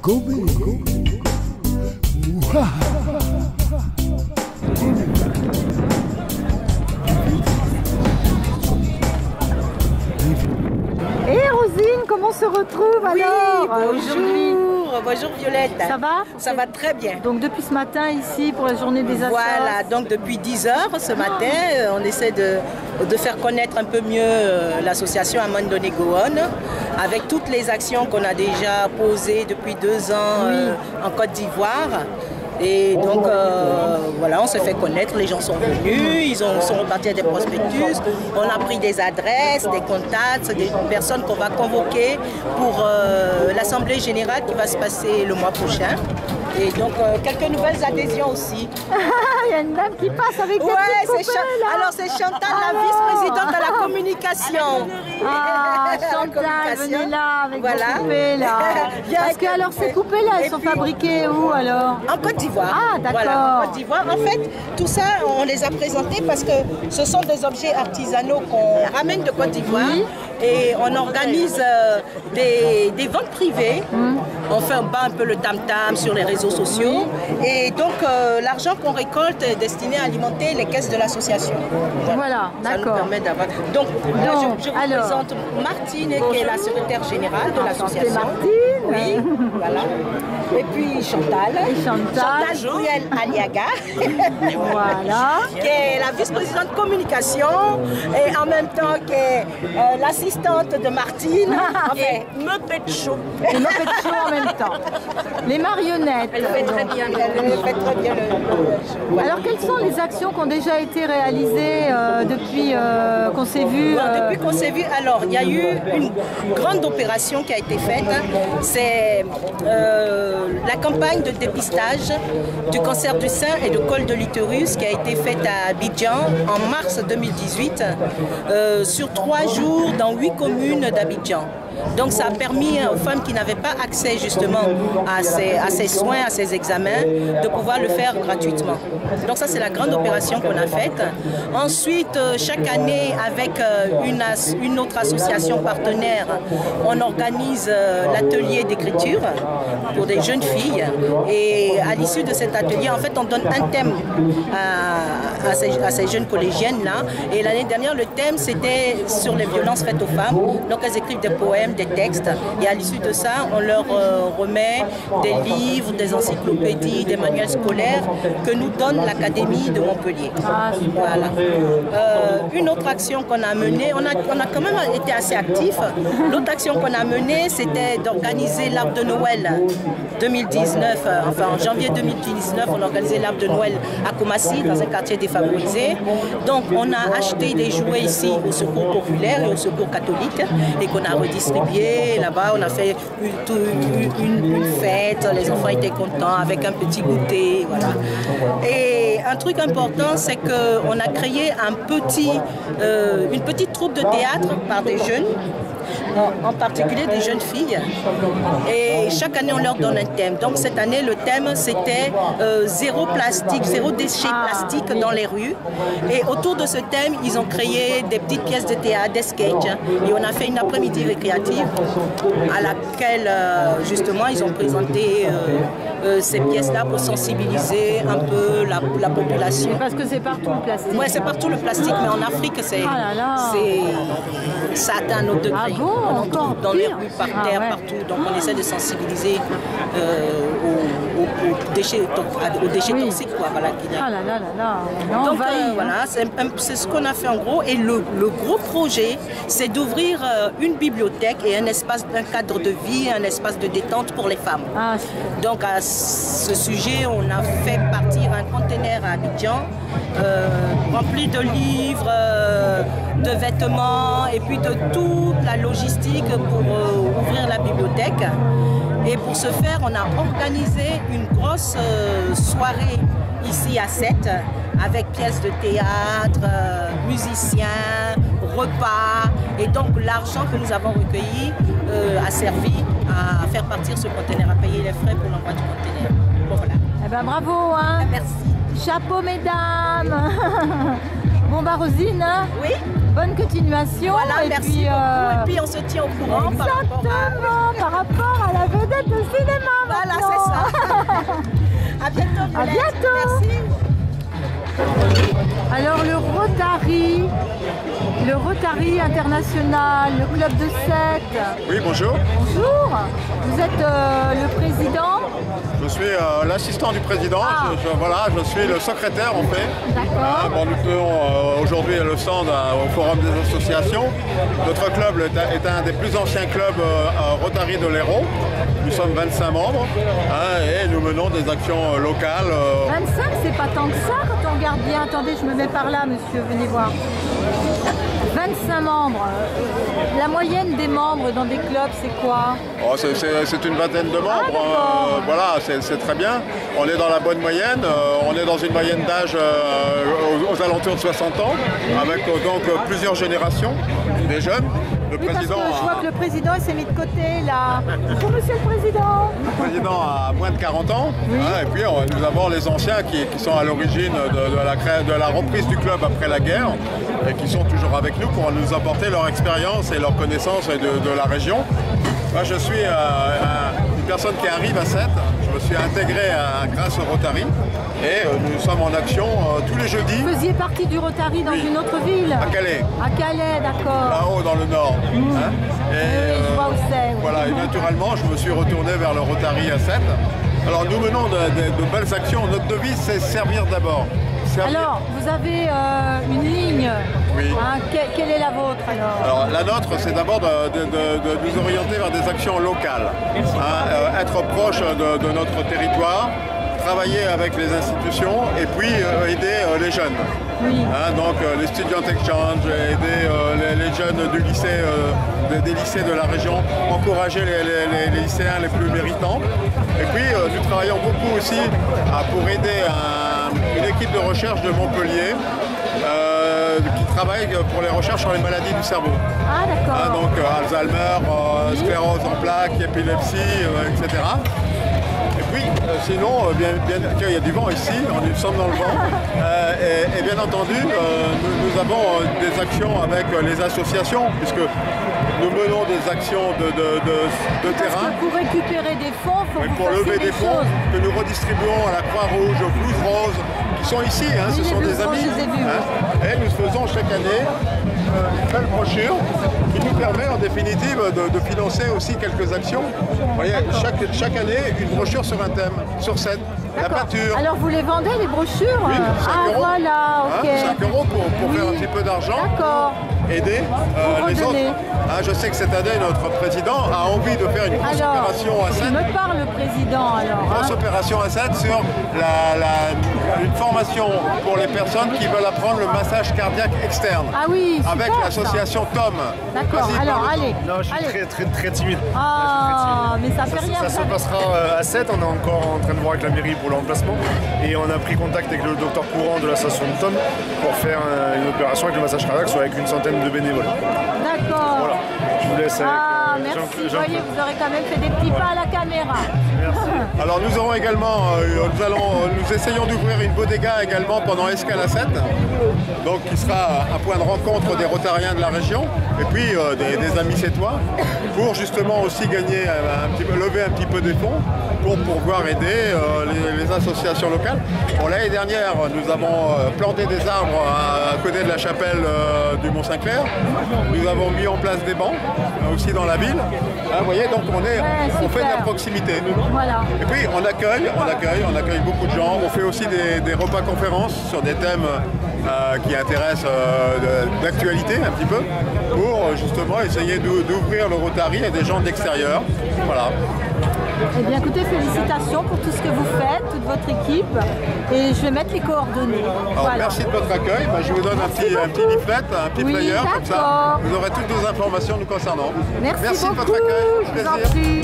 Et Rosine, comment on se retrouve alors aujourd'hui? Bonjour Violette. Ça va? Ça va très bien. Donc depuis ce matin ici pour la journée des assos. Voilà, donc depuis 10 h ce matin, on essaie de faire connaître un peu mieux l'association Amandone Gowon avec toutes les actions qu'on a déjà posées depuis 2 ans en Côte d'Ivoire. Et donc voilà, on se fait connaître, les gens sont venus, ils sont repartis à des prospectus, on a pris des adresses, des contacts, des personnes qu'on va convoquer pour l'Assemblée Générale qui va se passer le mois prochain. Et donc quelques nouvelles adhésions aussi. Il y a une dame qui passe avec des petites poupées, là. Alors c'est Chantal, la vice-présidente à la communication. Ah, Chantal, venez là avec vos poupées là. Parce que alors ces poupées là, elles sont fabriquées où alors? En Côte d'Ivoire. Ah d'accord. Voilà, en Côte d'Ivoire. En fait, tout ça, on les a présentés parce que ce sont des objets artisanaux qu'on ramène de Côte d'Ivoire. Et on organise des ventes privées. On fait un peu le tam-tam sur les réseaux sociaux. Et donc l'argent qu'on récolte est destiné à alimenter les caisses de l'association. Voilà, d'accord. Ça nous permet d'avoir. Donc je vous présente Martine, qui est la secrétaire générale de l'association. Martine. Oui, voilà. Et puis Chantal. Chantal Jouriel Aliaga. Voilà. Qui est la vice-présidente communication et en même temps qui est l'assistante de Martine. Et Muppet Show. Et Muppet Show en même temps. Les marionnettes. Elle fait très bien. Elle fait très bien le Alors quelles sont les actions qui ont déjà été réalisées depuis qu'on s'est vu Depuis qu'on s'est vu, alors il y a eu une grande opération qui a été faite. C'est la campagne de dépistage du cancer du sein et du col de l'utérus qui a été faite à Abidjan en mars 2018 sur 3 jours dans 8 communes d'Abidjan. Donc ça a permis aux femmes qui n'avaient pas accès justement à ces soins, à ces examens, de pouvoir le faire gratuitement. Donc ça c'est la grande opération qu'on a faite. Ensuite, chaque année avec une autre association partenaire, on organise l'atelier d'écriture pour des jeunes filles. Et à l'issue de cet atelier, en fait on donne un thème à ces jeunes collégiennes-là. Et l'année dernière, le thème c'était sur les violences faites aux femmes. Donc elles écrivent des poèmes, des textes, et à l'issue de ça, on leur remet des livres, des encyclopédies, des manuels scolaires que nous donne l'Académie de Montpellier. Voilà. Une autre action qu'on a menée, on a quand même été assez actifs. L'autre action qu'on a menée, c'était d'organiser l'arbre de Noël 2019, enfin en janvier 2019, on a organisé l'arbre de Noël à Koumassi, dans un quartier défavorisé. Donc on a acheté des jouets ici au Secours populaire et au Secours catholique, et qu'on a redistribué là-bas. On a fait une fête, les enfants étaient contents avec un petit goûter, voilà. Et un truc important, c'est qu'on a créé une petite troupe de théâtre par des jeunes, en particulier des jeunes filles. Et chaque année, on leur donne un thème. Donc cette année, le thème, c'était zéro plastique, zéro déchet plastique dans les rues. Et autour de ce thème, ils ont créé des petites pièces de théâtre, des sketchs. Et on a fait une après-midi récréative à laquelle, justement, ils ont présenté ces pièces-là pour sensibiliser un peu la population. Parce que c'est partout le plastique. Oui, c'est partout le plastique, mais en Afrique, ça atteint un autre degré. Ah bon, on en trouve dans les rues, par terre, partout. Donc on essaie de sensibiliser aux déchets toxiques. Quoi, voilà, donc voilà, c'est ce qu'on a fait en gros. Et le gros projet, c'est d'ouvrir une bibliothèque et un cadre de vie, un espace de détente pour les femmes. Donc à ce sujet, on a fait partir un conteneur à Abidjan rempli de livres, de vêtements et puis de toute la logistique pour ouvrir la bibliothèque. Et pour ce faire, on a organisé une grosse soirée ici à Sète avec pièces de théâtre, musiciens, repas. Et donc l'argent que nous avons recueilli a servi à faire partir ce conteneur, à payer les frais pour l'envoi du conteneur. Bon, voilà. Eh ben, bravo, hein. Merci. Chapeau, mesdames. Bon, bah, Rosine, oui. Bonne continuation. Voilà, et merci puis, beaucoup. Et puis on se tient au courant par rapport à... rapport à la vedette de cinéma. Voilà, c'est ça. À bientôt, Violette. À bientôt. Merci. Alors le Rotary International, le club de Sète. Oui, bonjour. Bonjour. Vous êtes le président? Je suis l'assistant du président. Voilà, je suis le secrétaire en fait. D'accord. Bon, nous tenons aujourd'hui le stand au Forum des associations. Notre club est un des plus anciens clubs Rotary de l'Hérault. Nous sommes 25 membres et nous menons des actions locales. 25, c'est pas tant que ça quand on regarde bien. Attendez, je me mets par là, monsieur, venez voir. 25 membres. La moyenne des membres dans des clubs, c'est quoi? Oh, c'est une vingtaine de membres. Voilà, c'est très bien. On est dans la bonne moyenne. On est dans une moyenne d'âge aux alentours de 60 ans, avec donc plusieurs générations, des jeunes. Le président je vois que le président s'est mis de côté là. Bonjour monsieur le président. Le président a moins de 40 ans. Oui. Et puis nous avons les anciens qui sont à l'origine de la reprise du club après la guerre et qui sont toujours avec nous pour nous apporter leur expérience et leur connaissance de la région. Moi je suis une personne qui arrive à Sète. Je me suis intégré grâce au Rotary et nous sommes en action tous les jeudis. Vous faisiez partie du Rotary dans une autre ville? À Calais. À Calais, d'accord. Là-haut dans le nord. Oui, je vois où c'est. Voilà, et naturellement je me suis retourné vers le Rotary à Sète. Alors nous menons de belles actions. Notre devise c'est servir d'abord. Alors, vous avez une ligne. Oui. Quelle est la vôtre alors? La nôtre, c'est d'abord de nous orienter vers des actions locales. Être proche de notre territoire, travailler avec les institutions et puis aider les jeunes. Oui. Donc les Student Exchange, aider les jeunes du lycée, des lycées de la région, encourager les lycéens les plus méritants. Et puis nous travaillons beaucoup aussi pour aider une équipe de recherche de Montpellier qui travaille pour les recherches sur les maladies du cerveau. Ah d'accord. Donc Alzheimer, sclérose en plaques, épilepsie, etc. Et puis, sinon, il y a du vent ici, nous sommes dans le vent. Et bien entendu, nous avons des actions avec les associations, puisque nous menons des actions de terrain. Parce que pour récupérer des fonds, pour lever des fonds que nous redistribuons à la Croix-Rouge, au Blues Rose, qui sont ici, ce sont des amis. Et nous faisons chaque année une belle brochure qui nous permet en définitive de financer aussi quelques actions. Vous voyez, chaque année, une brochure sur un thème, sur Sète. La pâture. Alors vous les vendez les brochures? Oui, 5 €. Voilà, ok. 5 € pour faire un petit peu d'argent. D'accord. Aider les autres. Je sais que cette année, notre président a envie de faire une grosse opération à Sète. Il me parle, le président, alors. Une grosse opération à Sète sur une formation pour les personnes qui veulent apprendre le massage cardiaque externe. Ah oui, super, avec l'association TOM. D'accord, alors allez. Non, je suis très timide. Ah, mais ça fait rien. Ça se passera à Sète, on est encore en train de voir avec la mairie pour l'emplacement. Et on a pris contact avec le docteur Courant de l'association TOM pour faire une opération avec le massage cardiaque, soit avec une centaine de bénévoles. D'accord. Voilà, je vous laisse avec merci. Vous voyez, vous aurez quand même fait des petits pas à la caméra. Merci. Alors nous aurons également, nous essayons d'ouvrir une bodega également pendant Escale à Sète, donc qui sera un point de rencontre des Rotariens de la région et puis des amis sétois pour justement aussi gagner lever un petit peu des fonds pour pouvoir aider les associations locales. Bon, l'année dernière, nous avons planté des arbres à côté de la chapelle du Mont-Saint-Clair. Nous avons mis en place des bancs aussi dans la ville. Vous voyez, donc on fait de la proximité. Voilà. Et puis on accueille beaucoup de gens. On fait aussi des repas conférences sur des thèmes qui intéressent d'actualité un petit peu pour justement essayer d'ouvrir le Rotary à des gens de l'extérieur. Voilà. Eh bien écoutez, félicitations pour tout ce que vous faites, toute votre équipe, et je vais mettre les coordonnées. Alors, voilà. Merci de votre accueil, je vous donne un petit leaflet, un petit flyer, comme ça vous aurez toutes les informations nous concernant. Merci de votre accueil, je vous en prie.